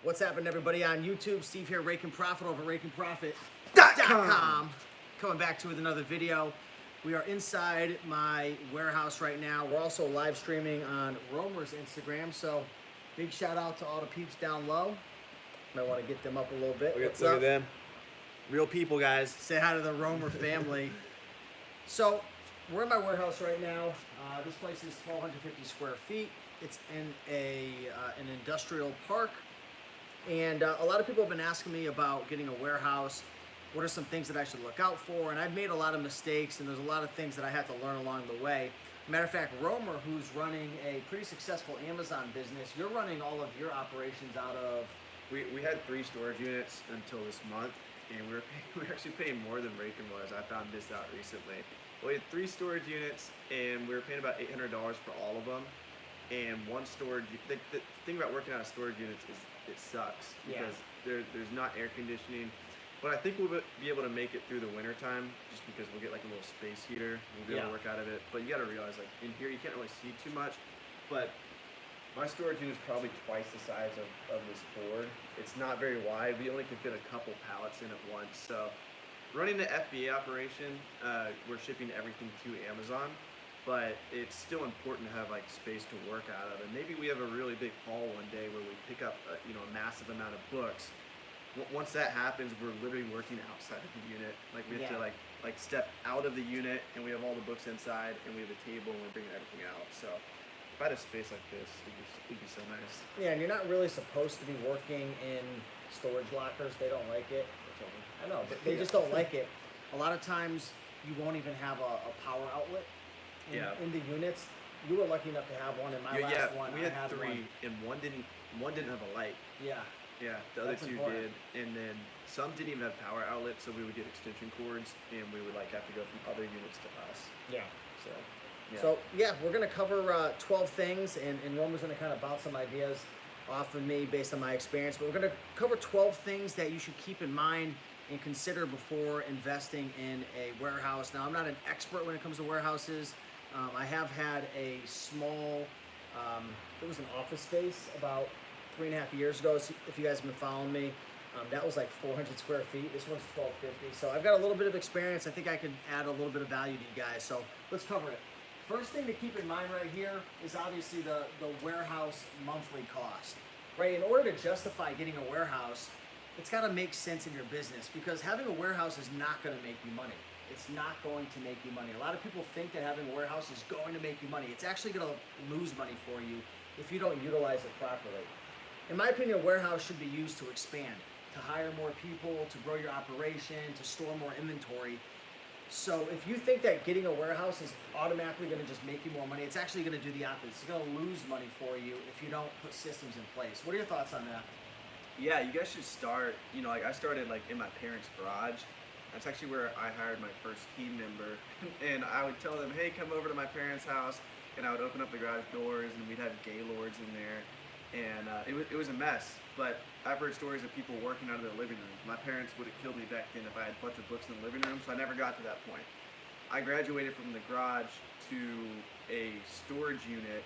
What's happening, everybody on YouTube? Steve here, Rake and Profit over rakeandprofit.com. Coming back to with another video. We are inside my warehouse right now. We're also live streaming on Romer's Instagram, so big shout out to all the peeps down low. Might want to get them up a little bit. Look at them. Real people, guys. Say hi to the Romer family. So we're in my warehouse right now. This place is 1,250 square feet. It's in an industrial park. And a lot of people have been asking me about getting a warehouse. What are some things that I should look out for? And I've made a lot of mistakes, and there's a lot of things that I had to learn along the way. Matter of fact, Romer, who's running a pretty successful Amazon business, you're running all of your operations out of... We had 3 storage units until this month, and we were actually paying more than Raken was. I found this out recently. We had 3 storage units, and we were paying about $800 for all of them. And one storage, the thing about working out of storage units is it sucks because there's not air conditioning. But I think we'll be able to make it through the winter time just because we'll get like a little space heater. We'll be able to work out of it. But you got to realize, like in here, you can't really see too much. But my storage unit is probably twice the size of this board. It's not very wide. We only can fit a couple pallets in at once. So running the FBA operation, we're shipping everything to Amazon. But it's still important to have like space to work out of. And maybe we have a really big haul one day where we pick up a massive amount of books. Once that happens, we're literally working outside of the unit. Like we have to like step out of the unit, and we have all the books inside, and we have a table, and we're bringing everything out. So if I had a space like this, it'd be so nice. Yeah, and you're not really supposed to be working in storage lockers. They don't like it. I know, but they just don't like it. A lot of times, you won't even have a power outlet. In the units. You were lucky enough to have one. In my last one, we had 3, and one didn't have a light. Yeah, the other 2 did, and then some didn't even have power outlets, so we would get extension cords, and we would like have to go from other units to us. So we're gonna cover 12 things, and Romer's gonna kind of bounce some ideas off of me based on my experience. But we're gonna cover 12 things that you should keep in mind and consider before investing in a warehouse. Now, I'm not an expert when it comes to warehouses. I have had a small, it was an office space about 3.5 years ago. So if you guys have been following me, that was like 400 square feet. This one's 1,250. So I've got a little bit of experience. I think I can add a little bit of value to you guys. So let's cover it. First thing to keep in mind right here is obviously the warehouse monthly cost, right? In order to justify getting a warehouse, it's got to make sense in your business, because having a warehouse is not going to make you money. It's not going to make you money. A lot of people think that having a warehouse is going to make you money. It's actually going to lose money for you if you don't utilize it properly. In my opinion, a warehouse should be used to expand, to hire more people, to grow your operation, to store more inventory. So if you think that getting a warehouse is automatically going to just make you more money, it's actually going to do the opposite. It's going to lose money for you if you don't put systems in place. What are your thoughts on that? Yeah, you guys should start, like I started like in my parents' garage. That's actually where I hired my first team member. And I would tell them, hey, come over to my parents' house. And I would open up the garage doors, and we'd have gaylords in there. And it was a mess. But I've heard stories of people working out of their living rooms. My parents would have killed me back then if I had a bunch of books in the living room, so I never got to that point. I graduated from the garage to a storage unit,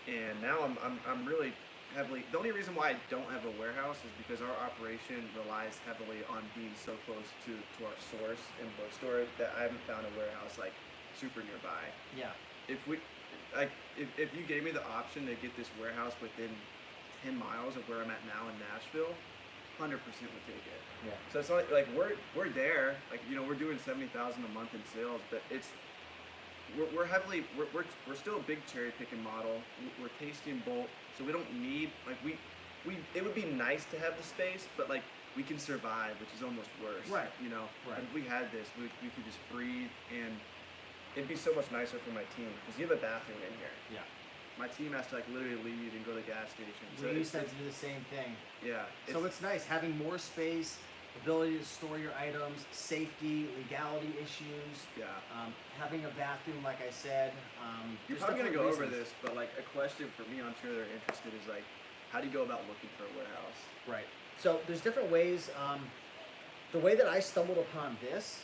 and now I'm really heavily. The only reason why I don't have a warehouse is because our operation relies heavily on being so close to our source and bookstore that I haven't found a warehouse like super nearby. Yeah. If you gave me the option to get this warehouse within 10 miles of where I'm at now in Nashville, 100% would take it. Yeah. So it's like we're there, like we're doing $70,000 a month in sales, but we're still a big cherry picking model. We're tasting bulk, so we don't need it would be nice to have the space, but like we can survive, which is almost worse. Right. Right. If we had this, we could just breathe, and it'd be so much nicer for my team because you have a bathroom in here. Yeah. My team has to like literally leave and go to the gas station. We used to do the same thing. Yeah. So it's nice having more space, ability to store your items, safety, legality issues. Yeah. Having a bathroom, like I said. You're probably gonna go over this, but like a question for me, I'm sure they're interested, is like, how do you go about looking for a warehouse? Right. So there's different ways. The way that I stumbled upon this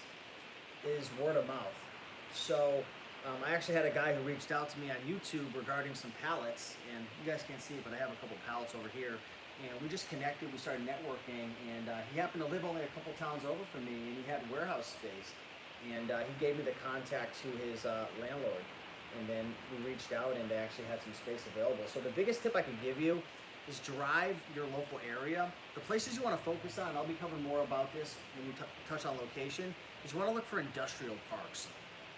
is word of mouth. So I actually had a guy who reached out to me on YouTube regarding some pallets, and you guys can't see it, but I have a couple pallets over here. And we just connected, we started networking, and he happened to live only a couple towns over from me, and he had warehouse space. And he gave me the contact to his landlord, and then we reached out and they actually had some space available. So the biggest tip I can give you is drive your local area. The places you want to focus on, I'll be covering more about this when we touch on location, is you want to look for industrial parks.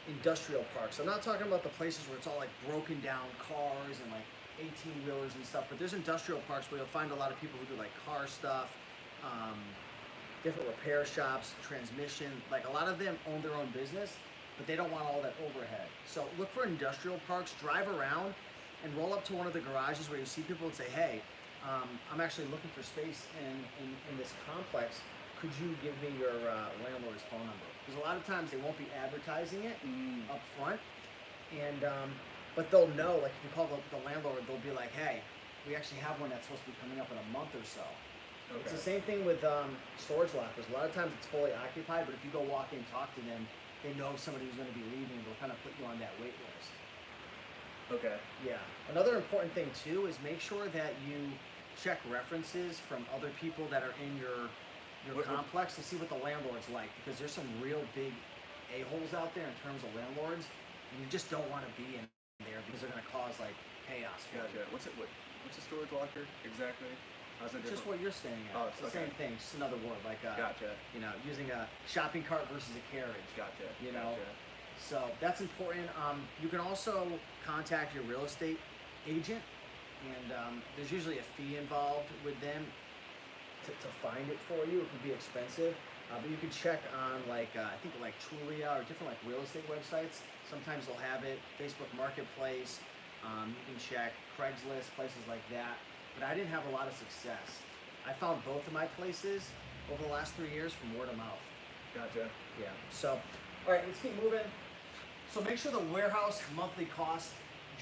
Industrial parks. I'm not talking about the places where it's all like broken down cars and like 18-wheelers and stuff, but there's industrial parks where you'll find a lot of people who do like car stuff, different repair shops, transmission. Like a lot of them own their own business, but they don't want all that overhead. So look for industrial parks, drive around, and roll up to one of the garages where you see people and say, hey, I'm actually looking for space in this complex. Could you give me your landlord's phone number? Because a lot of times they won't be advertising it up front, and but they'll know, like if you call the landlord, they'll be like, hey, we actually have one that's supposed to be coming up in a month or so. Okay. It's the same thing with storage lockers. A lot of times it's fully occupied, but if you go walk in, talk to them, they know somebody who's going to be leaving, they'll kind of put you on that wait list. Okay. Yeah. Another important thing too is make sure that you check references from other people that are in your complex to see what the landlord's like, because there's some real big a-holes out there in terms of landlords, and you just don't want to be in there because they're going to cause like chaos. Gotcha. What's a storage locker exactly? How's it different? Just what you're staying at. Oh, it's the same thing. Just another word, like gotcha. You know, using a shopping cart versus a carriage. Gotcha. You know, gotcha. So that's important. You can also contact your real estate agent, and there's usually a fee involved with them to find it for you. It could be expensive, but you can check on like I think like Trulia or different like real estate websites. Sometimes they'll have it. Facebook Marketplace. You can check Craigslist, places like that. But I didn't have a lot of success. I found both of my places over the last 3 years from word of mouth. Gotcha. Yeah. So, all right, let's keep moving. So make sure the warehouse monthly cost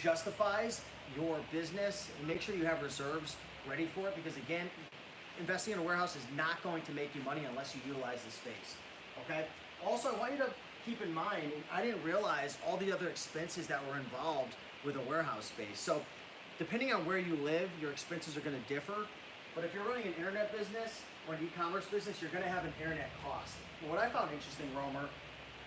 justifies your business, and make sure you have reserves ready for it, because again, investing in a warehouse is not going to make you money unless you utilize the space. Okay? Also, I want you to keep in mind, I didn't realize all the other expenses that were involved with a warehouse space. So depending on where you live, your expenses are going to differ. But if you're running an internet business or an e-commerce business, you're going to have an internet cost. And what I found interesting, Romer,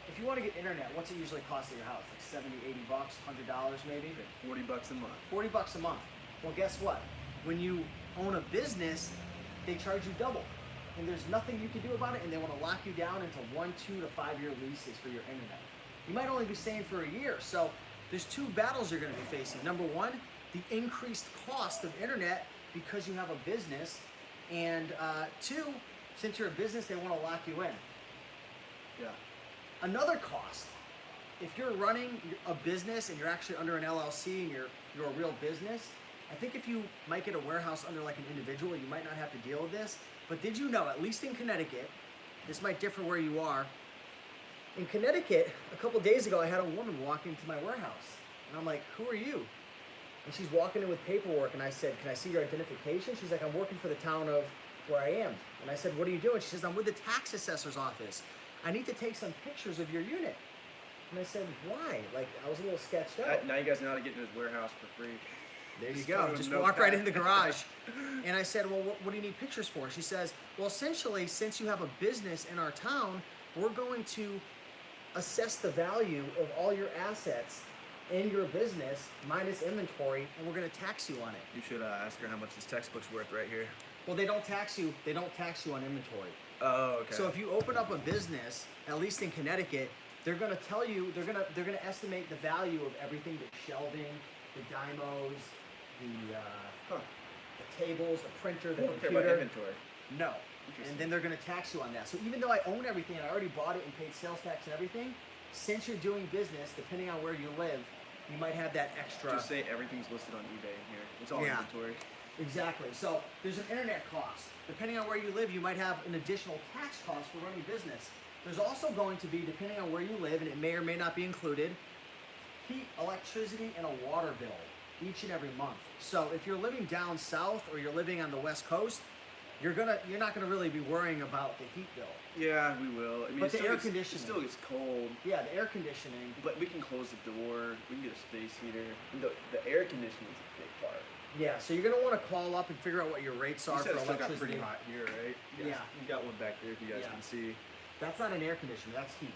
if you want to get internet, what's it usually cost at your house? Like 70, 80 bucks, $100 maybe? 40 bucks a month. 40 bucks a month. Well, guess what? When you own a business, they charge you double. And there's nothing you can do about it, and they want to lock you down into 1, 2 to 5 year leases for your internet. You might only be staying for a year. So there's two battles you're going to be facing. Number one, the increased cost of internet because you have a business, and two, since you're a business, they want to lock you in. Yeah. Another cost, if you're running a business and you're actually under an LLC and you're a real business, I think if you might get a warehouse under like an individual, you might not have to deal with this. But did you know, at least in Connecticut, this might differ where you are. In Connecticut, a couple days ago, I had a woman walk into my warehouse, and I'm like, "Who are you?" And she's walking in with paperwork, and I said, "Can I see your identification?" She's like, "I'm working for the town of where I am." And I said, "What are you doing?" She says, "I'm with the tax assessor's office. I need to take some pictures of your unit." And I said, "Why?" Like, I was a little sketched out. Now you guys know how to get into his warehouse for free. There you go. Just walk right in the garage. And I said, "Well, what do you need pictures for?" She says, "Well, essentially, since you have a business in our town, we're going to assess the value of all your assets in your business minus inventory, and we're going to tax you on it." You should ask her how much this textbook's worth right here. Well, they don't tax you. They don't tax you on inventory. Oh, okay. So if you open up a business, at least in Connecticut, they're going to tell you, they're going to estimate the value of everything: the shelving, the dymos, the tables, the printer, the computer. Care about inventory. No. And then they're going to tax you on that. So even though I own everything and I already bought it and paid sales tax and everything, since you're doing business, depending on where you live, you might have that extra. Just say everything's listed on eBay in here. It's all inventory. Exactly. So there's an internet cost. Depending on where you live, you might have an additional tax cost for running business. There's also going to be, depending on where you live, and it may or may not be included, heat, electricity, and a water bill each and every month. So if you're living down south or you're living on the West Coast, you're not gonna really be worrying about the heat bill. Yeah, we will. I mean, But the air it conditioning. still gets cold. Yeah, the air conditioning. But we can close the door. We can get a space heater. And the air conditioning is a big part. Yeah, so you're gonna want to call up and figure out what your rates are You said for it still got electricity. pretty hot here, right? Yeah. You got one back there if you guys Yeah. can see. That's not an air conditioner. That's heat.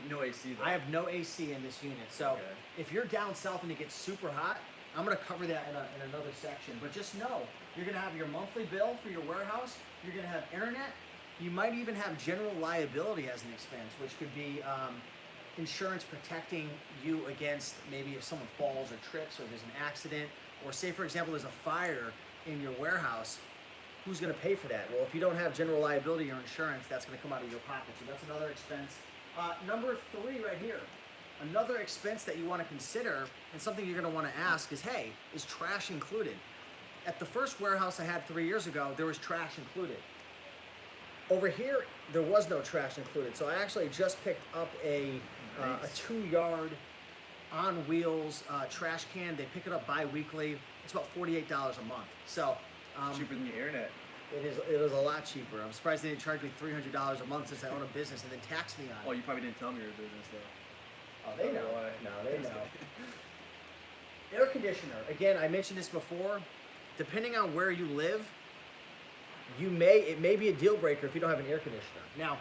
No AC though. I have no AC in this unit, so Okay. if you're down south and it gets super hot, I'm gonna cover that in another section. But just know you're gonna have your monthly bill for your warehouse. You're gonna have internet. You might even have general liability as an expense, which could be insurance protecting you against maybe if someone falls or trips or there's an accident, or say for example there's a fire in your warehouse. Who's going to pay for that? Well, if you don't have general liability or insurance, that's going to come out of your pocket. So that's another expense. Number 3 right here. Another expense that you want to consider and something you're going to want to ask is, hey, is trash included? At the first warehouse I had 3 years ago, there was trash included. Over here, there was no trash included. So I actually just picked up a 2-yard on wheels trash can. They pick it up bi-weekly. It's about $48 a month. So Cheaper than the internet. it is a lot cheaper. I'm surprised they didn't charge me $300 a month since I own a business and then tax me on it. Oh, you probably didn't tell me your business though. Oh, they know. Why? No, they know. Air conditioner. Again, I mentioned this before. Depending on where you live, it may be a deal breaker if you don't have an air conditioner. Now,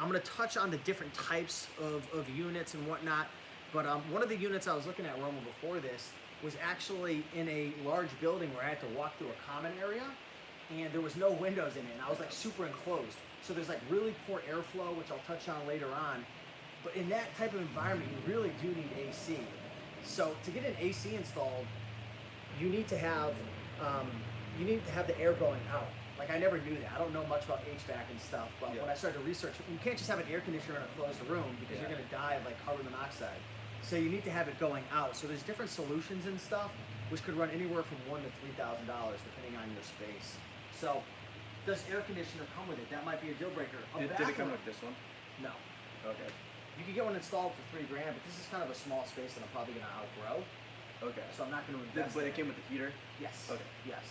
I'm going to touch on the different types of units and whatnot. But one of the units I was looking at, Roma, before this was actually in a large building where I had to walk through a common area, and there was no windows in it, and I was like super enclosed. So there's like really poor airflow, which I'll touch on later on. But in that type of environment, you really do need AC. So to get an AC installed, you need to have the air going out. Like I never knew that. I don't know much about HVAC and stuff, but when I started to research, you can't just have an air conditioner in a closed room because you're going to die of like carbon monoxide. So you need to have it going out. So there's different solutions and stuff, which could run anywhere from $1,000 to $3,000 depending on your space. So does air conditioner come with it? That might be a deal breaker. Did it come with this one? No. Okay. You could get one installed for $3,000, but this is kind of a small space that I'm probably going to outgrow. Okay. So I'm not going to invest. But in it came with the heater? Yes. Okay. Yes.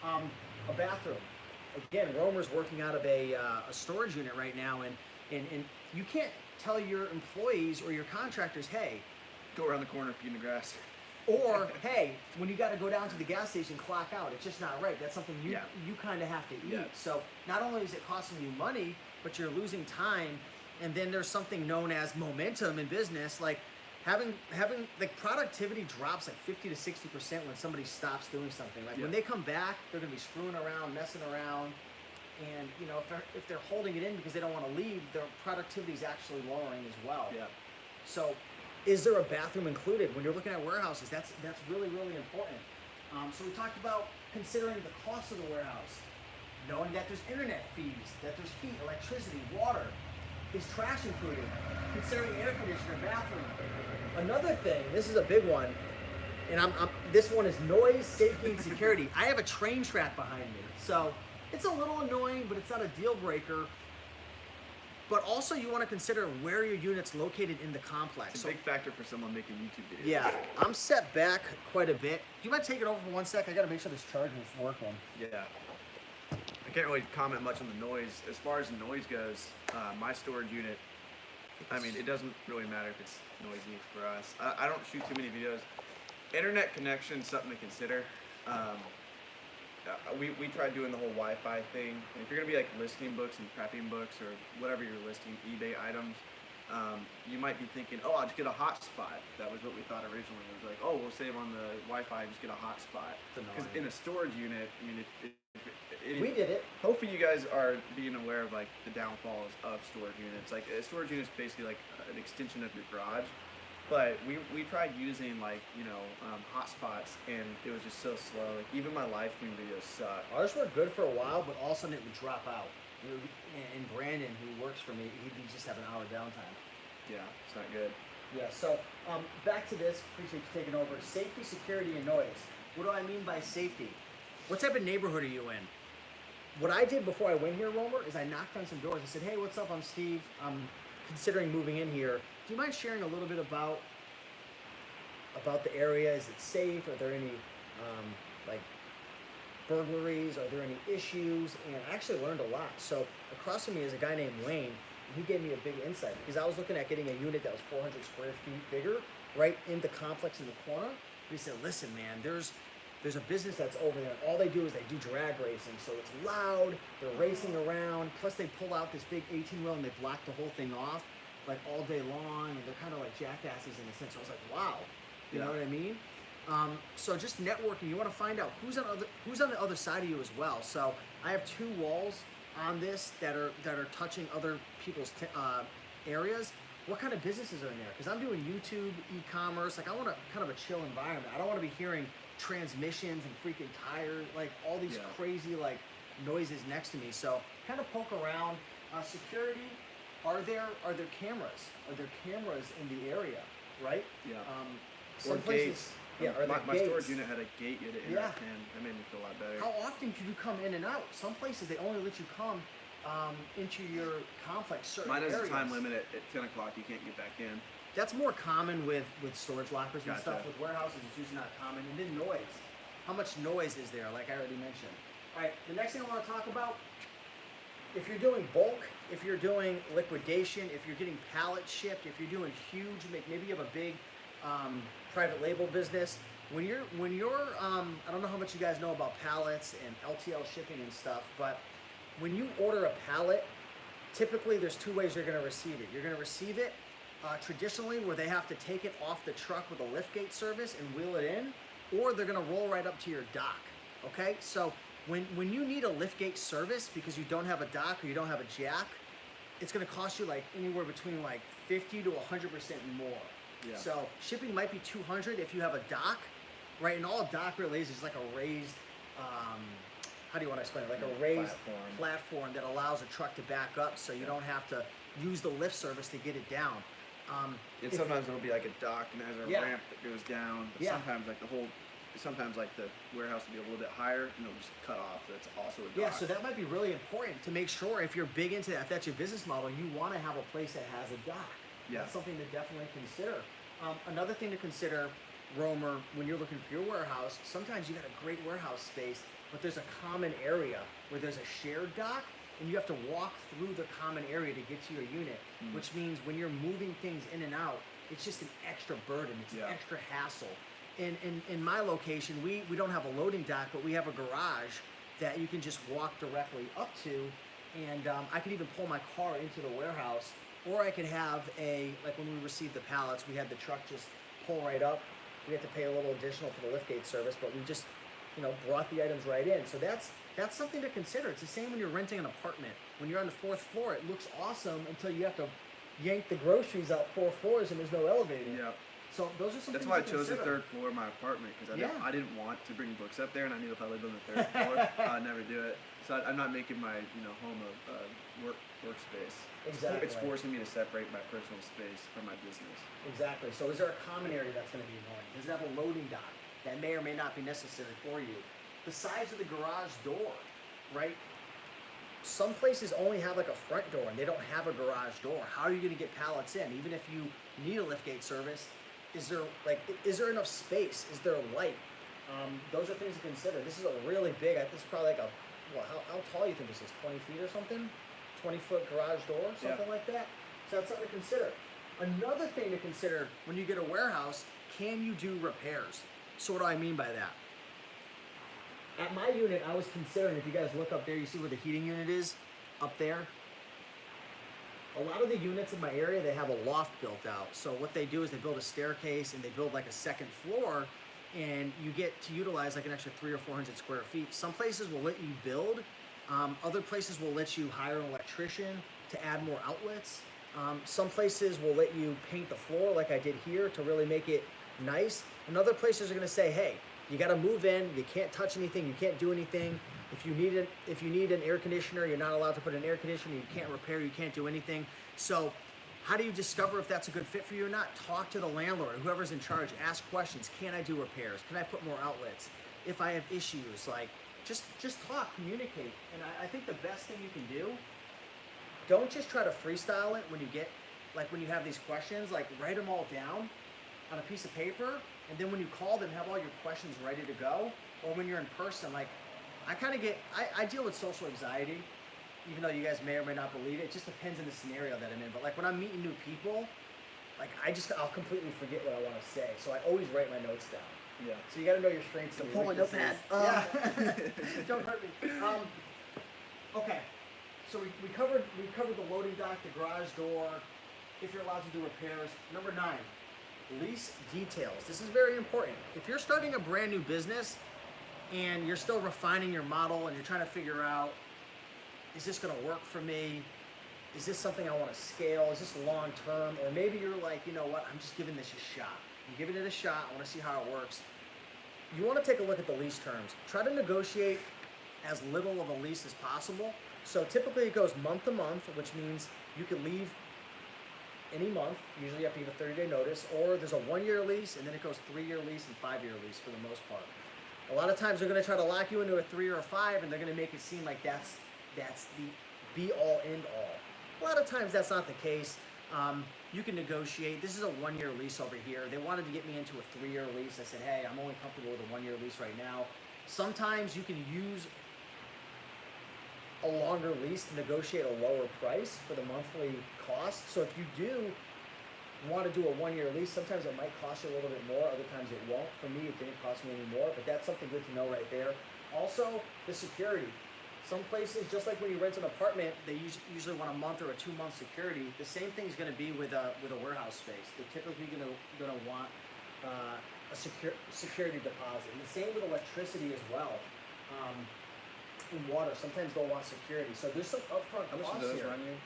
A bathroom. Again, Romer's working out of a storage unit right now, and you can't tell your employees or your contractors, hey, Go around the corner, pee in the grass. or hey, when you got to go down to the gas station, clock out. It's just not right. That's something you kind of have to eat. Yeah. So not only is it costing you money, but you're losing time. And then there's something known as momentum in business, like having like productivity drops like 50 to 60% when somebody stops doing something. Like when they come back, they're gonna be screwing around, messing around, and you know if they're holding it in because they don't want to leave, their productivity is actually lowering as well. Yeah. So, is there a bathroom included when you're looking at warehouses? That's really important. So we talked about considering the cost of the warehouse, knowing that there's internet fees, that there's heat, electricity, water. Is trash included? Considering air conditioner, bathroom. Another thing, this is a big one, and this one is noise, safety, and security. I have a train track behind me, so it's a little annoying, but it's not a deal breaker. But also, you want to consider where your unit's located in the complex. It's a big factor for someone making YouTube videos. Yeah, I'm set back quite a bit. Do you mind taking over for 1 sec? I got to make sure this charger is working. Yeah. I can't really comment much on the noise. As far as the noise goes, my storage unit, I mean, it doesn't really matter if it's noisy for us. I don't shoot too many videos. Internet connection is something to consider. We tried doing the whole Wi-Fi thing. And if you're gonna be like listing books and prepping books or whatever you're listing, eBay items, you might be thinking, oh, I'll just get a hotspot. That was what we thought originally. It was like, oh, we'll save on the Wi-Fi, just get a hotspot. Because in a storage unit, I mean, we did it. Hopefully you guys are being aware of like the downfalls of storage units. Like a storage unit is basically like an extension of your garage. But we tried using like, hotspots, and it was just so slow. Like even my live stream videos suck. Ours were good for a while, but all of a sudden it would drop out. And Brandon, who works for me, he'd just have an hour downtime. Yeah, it's not good. Yeah, so back to this. Appreciate you taking over. Safety, security, and noise. What do I mean by safety? What type of neighborhood are you in? What I did before I went here, Romer, is I knocked on some doors. I said, hey, what's up? I'm Steve. I'm considering moving in here. Do you mind sharing a little bit about the area? Is it safe? Are there any burglaries? Are there any issues? And I actually learned a lot. So across from me is a guy named Wayne. And he gave me a big insight because I was looking at getting a unit that was 400 square feet bigger, right in the complex in the corner. But he said, listen, man, there's a business that's over there. And all they do is they do drag racing. So it's loud. They're racing around. Plus they pull out this big 18-wheel and they block the whole thing off like all day long. And they're kind of like jackasses in a sense. So I was like, wow. You know what I mean? So just networking. You want to find out who's on the other side of you as well. So I have 2 walls on this that are touching other people's areas. What kind of businesses are in there? Because I'm doing YouTube, e-commerce. Like I want a kind of a chill environment. I don't want to be hearing transmissions and freaking tires, like all these crazy like noises next to me. So kind of poke around. Security. Are there cameras? Are there cameras in the area? Right? Yeah. Some or places. gates. Yeah, my storage unit had a gate you had to enter, and that made me feel a lot better. How often could you come in and out? Some places they only let you come into your complex certain Mine has areas. a time limit at 10 o'clock. You can't get back in. That's more common with storage lockers and Gotcha. stuff. With warehouses, it's usually not common. And then noise. How much noise is there? Like I already mentioned. All right, the next thing I want to talk about, if you're doing bulk, if you're doing liquidation, if you're getting pallet shipped, if you're doing huge, maybe you have a big private label business. When you're I don't know how much you guys know about pallets and LTL shipping and stuff, but when you order a pallet, typically there's 2 ways you're going to receive it. You're going to receive it traditionally where they have to take it off the truck with a liftgate service and wheel it in, or they're going to roll right up to your dock. Okay, so when you need a liftgate service because you don't have a dock or you don't have a jack, it's going to cost you like anywhere between like 50 to 100% more. Yeah. So shipping might be 200 if you have a dock, right? And all a dock really is like a raised, how do you want to explain it? Like a raised platform that allows a truck to back up, so you don't have to use the lift service to get it down. And sometimes it'll be like a dock and has a ramp that goes down. But sometimes like the warehouse will be a little bit higher and it'll just cut off. That's also a dock. Yeah, so that might be really important to make sure if you're big into that, if that's your business model, you want to have a place that has a dock. Yeah. That's something to definitely consider. Another thing to consider, Romer, when you're looking for your warehouse, sometimes you got a great warehouse space, but there's a common area where there's a shared dock, and you have to walk through the common area to get to your unit, which means when you're moving things in and out, it's just an extra burden. It's an extra hassle. In my location, we don't have a loading dock, but we have a garage that you can just walk directly up to, and I can even pull my car into the warehouse, or I could have like when we received the pallets, we had the truck just pull right up. We had to pay a little additional for the liftgate service, but we just, brought the items right in. So that's something to consider. It's the same when you're renting an apartment. When you're on the 4th floor, it looks awesome until you have to yank the groceries up 4 floors and there's no elevator. Yeah. So those are some That's things why I to chose the consider. 3rd floor of my apartment because I didn't want to bring books up there, and I knew if I lived on the 3rd floor, I'd never do it. So I'm not making my home a workspace. Exactly. It's forcing me to separate my personal space from my business. Exactly. So is there a common area that's going to be annoying? Does it have a loading dock that may or may not be necessary for you? The size of the garage door, right? Some places only have like a front door and they don't have a garage door. How are you going to get pallets in? Even if you need a liftgate service, is there enough space? Is there light? Those are things to consider. This is a really big, this is probably like how tall do you think this is? 20 feet or something? 20-foot garage door, something like that? So that's something to consider. Another thing to consider when you get a warehouse, can you do repairs? So what do I mean by that? At my unit, I was considering, if you guys look up there, you see where the heating unit is? Up there? A lot of the units in my area, they have a loft built out. So what they do is they build a staircase and they build like a 2nd floor, and you get to utilize like an extra 300 or 400 square feet. Some places will let you build. Other places will let you hire an electrician to add more outlets. Some places will let you paint the floor like I did here to really make it nice. And other places are going to say, hey, you got to move in. You can't touch anything. You can't do anything. If you need an air conditioner, you're not allowed to put an air conditioner. You can't repair. You can't do anything. So how do you discover if that's a good fit for you or not? Talk to the landlord, whoever's in charge. Ask questions. Can I do repairs? Can I put more outlets? If I have issues, like just talk, communicate. And I think the best thing you can do, don't just try to freestyle it when you have these questions. Like write them all down on a piece of paper, and then when you call them, have all your questions ready to go. Or when you're in person, like I kind of get, I deal with social anxiety, even though you guys may or may not believe it. It just depends on the scenario that I'm in. But like when I'm meeting new people, like I'll completely forget what I want to say. So I always write my notes down. Yeah. So you got to know your strengths. Don't pull my notepad. Yeah. Don't hurt me. Okay. So we covered the loading dock, the garage door, if you're allowed to do repairs. Number 9, lease details. This is very important. If you're starting a brand new business and you're still refining your model and you're trying to figure out, is this going to work for me? Is this something I want to scale? Is this long term? Or maybe you're like, you know what, I'm just giving this a shot. I'm giving it a shot. I want to see how it works. You want to take a look at the lease terms. Try to negotiate as little of a lease as possible. So typically it goes month to month, which means you can leave any month. Usually you have to give a 30-day notice, or there's a 1-year lease, and then it goes 3-year lease and 5-year lease for the most part. A lot of times they're going to try to lock you into a 3 or a 5, and they're going to make it seem like that's the be-all, end-all. A lot of times that's not the case. You can negotiate. This is a 1-year lease over here. They wanted to get me into a 3-year lease. I said, hey, I'm only comfortable with a 1-year lease right now. Sometimes you can use a longer lease to negotiate a lower price for the monthly cost. So if you do want to do a 1-year lease, sometimes it might cost you a little bit more, other times it won't. For me, it didn't cost me any more, but that's something good to know right there. Also, the security. Some places, just like when you rent an apartment, they usually want a month or a 2-month security. The same thing is going to be with a warehouse space. They're typically going to want a security deposit. And the same with electricity as well. And water, sometimes they'll want security. So there's some upfront costs here. How much do those run you?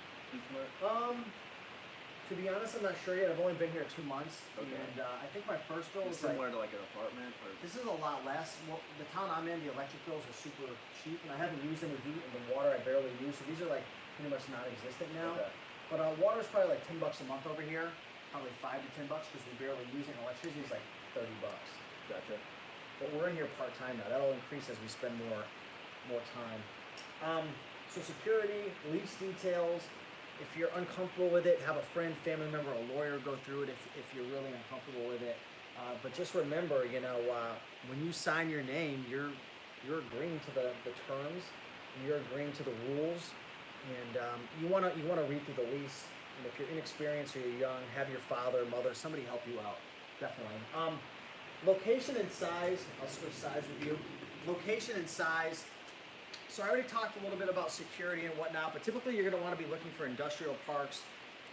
To be honest, I'm not sure yet. I've only been here 2 months, Okay. and I think my first bill was Similar to like an apartment? Or? This is a lot less. Well, the town I'm in, the electric bills are super cheap, and I haven't used any heat, and the water I barely use. So these are like pretty much non-existent now. Okay. But water's probably like $10 a month over here, probably $5 to $10 because we barely use it. Electricity is like $30. Gotcha. But we're in here part time now. That'll increase as we spend more time. So security, lease details. If you're uncomfortable with it, have a friend, family member, a lawyer go through it if you're really uncomfortable with it. But just remember, when you sign your name, you're agreeing to the terms, and you're agreeing to the rules, and you wanna read through the lease. And if you're inexperienced or you're young, have your father, mother, somebody help you out. Definitely. Location and size. I'll switch sides with you. Location and size. So I already talked a little bit about security and whatnot, but typically you're going to want to be looking for industrial parks.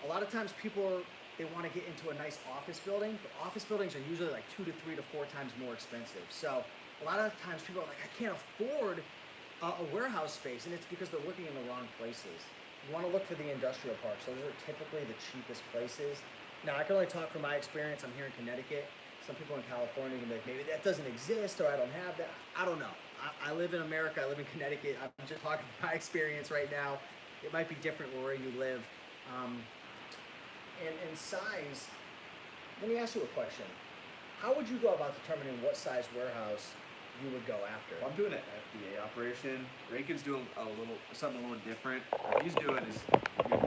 A lot of times they want to get into a nice office building, but office buildings are usually like 2 to 3 to 4 times more expensive. So a lot of times people are like, I can't afford a warehouse space, and it's because they're looking in the wrong places. You want to look for the industrial parks. Those are typically the cheapest places. Now, I can only talk from my experience. I'm here in Connecticut. Some people in California can be like, maybe that doesn't exist, or I don't have that. I don't know. I live in America. I live in Connecticut. I'm just talking from my experience right now. It might be different where you live. And size, let me ask you a question. How would you go about determining what size warehouse you would go after? I'm doing an FDA operation. Rankin's doing something a little different. What he's doing is you're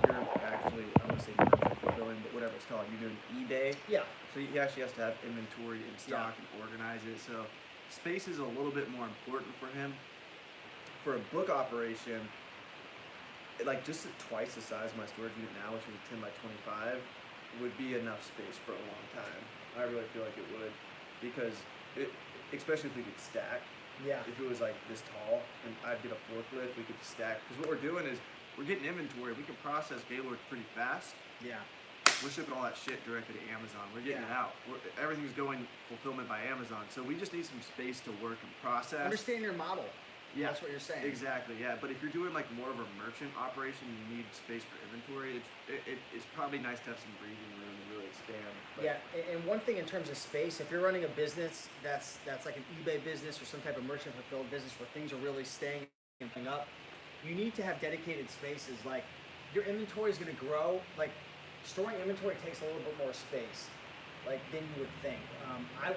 actually, I want to say merchant fulfilling, but whatever it's called, you're doing eBay. Yeah. So he actually has to have inventory in stock and organize it. So space is a little bit more important for him. For a book operation, like just twice the size of my storage unit now, which is a 10 by 25, would be enough space for a long time. I really feel like it would, because especially if we could stack. Yeah. If it was like this tall and I'd get a forklift, we could stack. Because what we're doing is we're getting inventory. We can process Gaylord pretty fast. Yeah. We're shipping all that shit directly to Amazon. We're getting it out. Everything's going fulfillment by Amazon. So we just need some space to work and process. Understand your model. Yeah. That's what you're saying. Exactly, yeah. But if you're doing like more of a merchant operation, you need space for inventory. It's probably nice to have some breathing room to really expand. But yeah, and one thing in terms of space, if you're running a business that's like an eBay business or some type of merchant fulfilled business where things are really staying up, you need to have dedicated spaces. Like your inventory is going to grow. Like storing inventory takes a little bit more space, like than you would think. I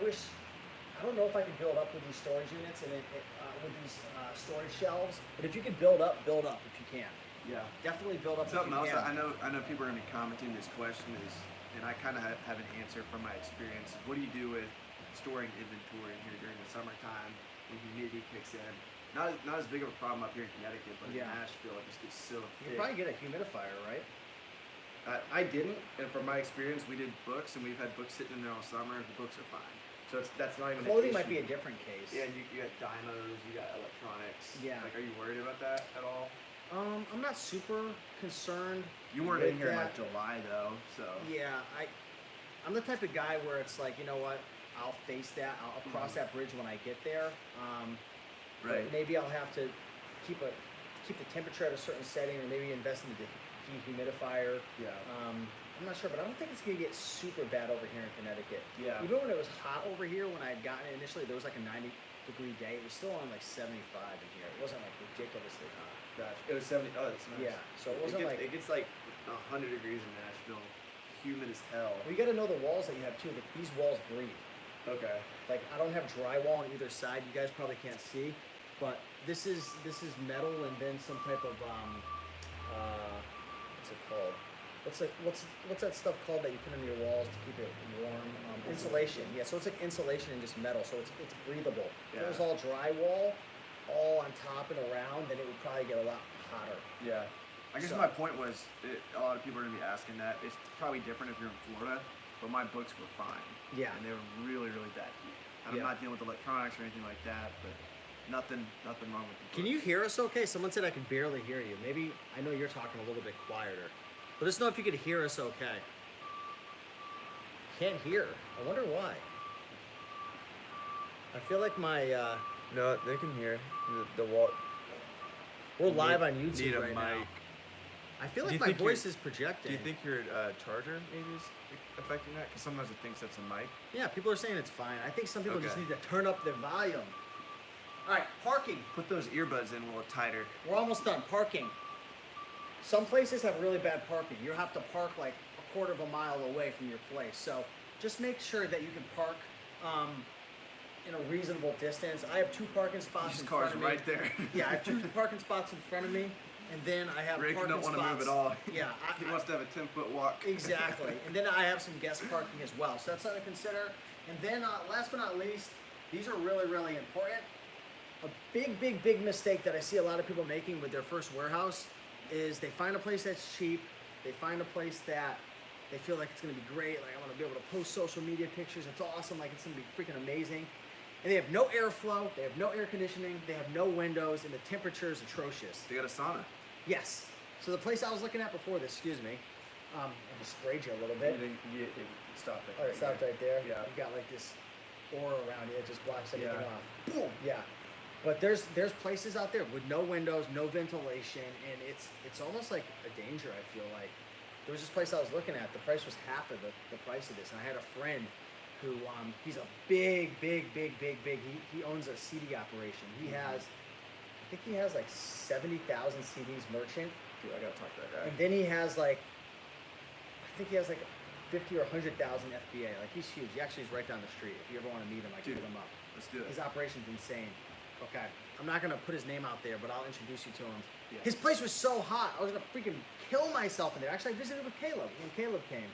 don't know if I can build up with these storage units and with these storage shelves, but if you can build up if you can. Yeah, definitely build up. Something if you else, can. I know people are gonna be commenting this question is, and I kind of have an answer from my experience. What do you do with storing inventory in here during the summertime when humidity kicks in? not as big of a problem up here in Connecticut, but Yeah. in Nashville it just gets so You thick. can probably get a humidifier, right? I didn't, and from my experience, we did books, and we've had books sitting in there all summer. The books are fine, so that's not even. Clothing an might be a issue. different case. Yeah, and you got dynamos, you got electronics. Yeah. Like, are you worried about that at all? I'm not super concerned. You weren't with in here in that. like July though, so. Yeah, I'm the type of guy where it's like, you know what? I'll face that. I'll cross that bridge when I get there. But Right. maybe I'll have to keep the temperature at a certain setting, or maybe invest in the dehumidifier. Yeah. I'm not sure, but I don't think it's gonna get super bad over here in Connecticut. Yeah. Even when it was hot over here, when I had gotten it initially, there was like a 90-degree day. It was still on like 75 in here. It wasn't like ridiculously hot. Gotcha. It was 70. Oh, that's nice. Yeah, so it wasn't it gets like 100 degrees in Nashville, humid as hell. Well, you got to know the walls that you have too. These walls breathe. Okay. Like, I don't have drywall on either side. You guys probably can't see, but this is metal and then some type of what's it called? What's that stuff called that you put on your walls to keep it warm? Insulation. Yeah, so it's like insulation and just metal, so it's breathable. If it was all drywall, all on top and around, then it would probably get a lot hotter. Yeah. I guess So- my point was, a lot of people are gonna be asking that. It's probably different if you're in Florida, but my books were fine. Yeah. And they were really, really bad heat. And Yeah. I'm not dealing with electronics or anything like that, but nothing wrong with the books. Can you hear us okay? Someone said I could barely hear you. Maybe, I know you're talking a little bit quieter. Let us know if you could hear us okay. Can't hear. I wonder why. I feel like my, No, they can hear the wall. we're live on YouTube need a right now. mic. I feel Do you like my think voice your- is projecting. Do you think your charger maybe is affecting that? Because sometimes it thinks that's a mic. Yeah, people are saying it's fine. I think some people just Okay. need to turn up their volume. All right, parking. Put those earbuds in a little tighter. We're almost done. Parking. Some places have really bad parking. You have to park like a quarter of a mile away from your place. So just make sure that you can park in a reasonable distance. I have 2 parking spots These in cars front of me. right there. Yeah, I have 2 parking spots in front of me, and then I have Rick parking don't want to spots. move at all. Yeah, He wants to have a 10-foot walk. Exactly. And then I have some guest parking as well. So that's something to consider. And then last but not least, these are really, really important. A big mistake that I see a lot of people making with their first warehouse is they find a place that's cheap. They find a place that they feel like it's going to be great. Like, I want to be able to post social media pictures. It's awesome. Like, it's going to be freaking amazing. And they have no airflow. They have no air conditioning. They have no windows. And the temperature is atrocious. They got a sauna. Yes. So the place I was looking at before this, excuse me, I just sprayed you a little bit. You stopped it. Oh, it stopped right there? Yeah. You got like this aura around it. It just blocks everything Yeah. off. Boom! Yeah. But there's places out there with no windows, no ventilation, and it's almost like a danger, I feel like. There was this place I was looking at. The price was half of the price of this. And I had a friend who, he's a big, he owns a CD operation. He has, I think he has like 70,000 CDs merchant. Dude, I gotta talk to that guy. And then he has like, I think he has like 50 or 100,000 FBA. Like, he's huge. He actually is right down the street. If you ever want to meet him, I can Dude, hit him up. Let's do it. His operation's insane. Okay. I'm not gonna put his name out there, but I'll introduce you to him. Yeah. His place was so hot, I was gonna freaking kill myself in there. Actually, I visited with Caleb when Caleb came.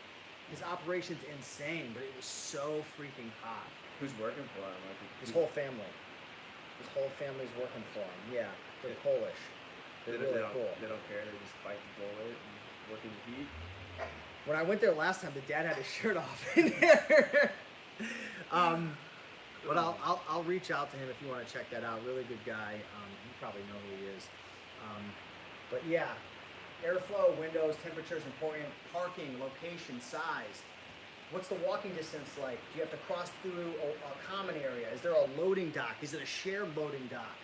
His operation's insane, but it was so freaking hot. Who's working for him? Like, His whole family. His whole family's working for him. Yeah, they're Polish. They're they really don't, cool. They don't care. They just bite the bullet and work in the heat. When I went there last time, the dad had his shirt off in there. But I'll reach out to him if you want to check that out. Really good guy. You probably know who he is. But yeah, airflow, windows, temperature is important. Parking, location, size. What's the walking distance like? Do you have to cross through a common area? Is there a loading dock? Is it a shared loading dock?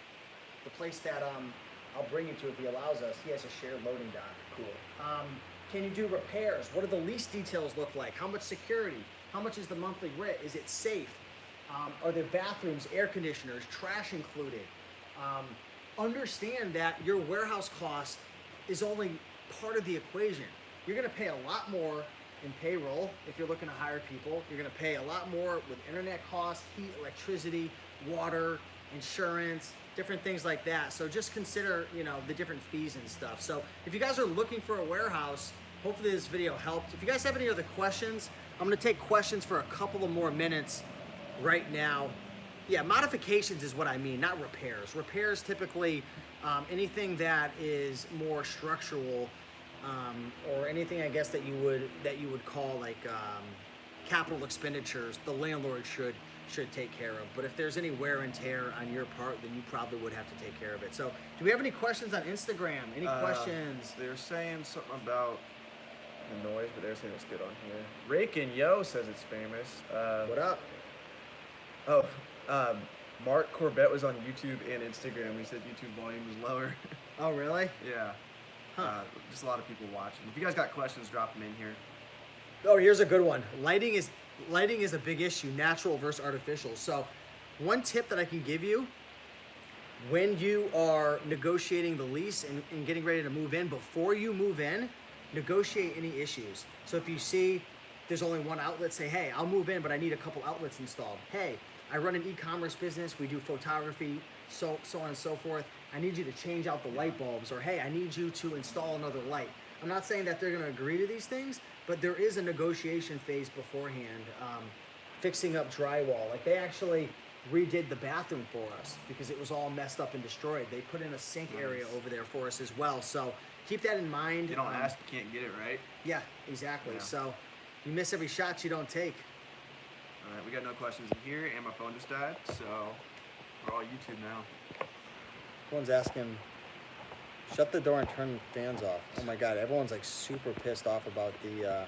The place that I'll bring you to if he allows us, he has a shared loading dock. Cool. Can you do repairs? What do the lease details look like? How much security? How much is the monthly rent? Is it safe? Are there bathrooms, air conditioners, trash included? Understand that your warehouse cost is only part of the equation. You're gonna pay a lot more in payroll if you're looking to hire people. You're gonna pay a lot more with internet costs, heat, electricity, water, insurance, different things like that. So just consider, the different fees and stuff. So if you guys are looking for a warehouse, hopefully this video helped. If you guys have any other questions, I'm gonna take questions for a couple of more minutes right now. Yeah, modifications is what I mean, not repairs. Repairs typically, anything that is more structural, or anything I guess that you would call like capital expenditures, the landlord should take care of. But if there's any wear and tear on your part, then you probably would have to take care of it. So, do we have any questions on Instagram? Any questions? They're saying something about the noise, but they're saying it's good on here. Rake and Yo says it's famous. What up? Mark Corbett was on YouTube and Instagram. He said YouTube volume was lower. Oh, really? Yeah. Huh. Just a lot of people watching. If you guys got questions, drop them in here. Oh, here's a good one. Lighting is a big issue, natural versus artificial. So, one tip that I can give you when you are negotiating the lease and getting ready to move in, before you move in, negotiate any issues. So if you see there's only one outlet, say, hey, I'll move in, but I need a couple outlets installed. Hey, I run an e-commerce business, we do photography, so on and so forth. I need you to change out the light bulbs, or hey, I need you to install another light. I'm not saying that they're gonna agree to these things, but there is a negotiation phase beforehand. Fixing up drywall, like they actually redid the bathroom for us because it was all messed up and destroyed. They put in a sink area over there for us as well. So keep that in mind. You don't ask, you can't get it, right? Yeah, exactly. Yeah. So you miss every shot you don't take. All right, we got no questions in here, and my phone just died, so we're all YouTube now. Everyone's asking, shut the door and turn the fans off. Oh my God, everyone's like super pissed off about the,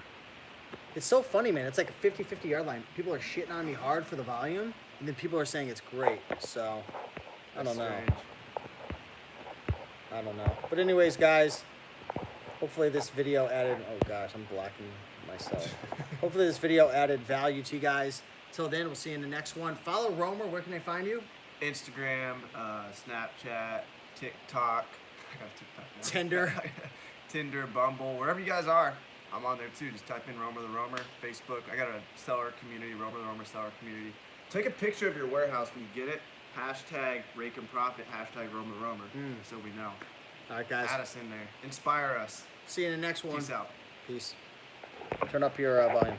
it's so funny, man. It's like a 50-50 yard line. People are shitting on me hard for the volume, and then people are saying it's great. So, I don't know. I don't know. But anyways, guys, hopefully this video added, oh gosh, I'm blocking myself. Hopefully this video added value to you guys. Till then, we'll see you in the next one. Follow Romer. Where can they find you? Instagram, Snapchat, TikTok. I got TikTok now. Tinder, Bumble, wherever you guys are. I'm on there too. Just type in Romer the Romer. Facebook. I got a seller community, Romer the Romer seller community. Take a picture of your warehouse when you get it. Hashtag Rake and Profit. Hashtag Romer the Romer. So we know. All right, guys. Add us in there. Inspire us. See you in the next one. Peace out. Peace. Turn up your volume.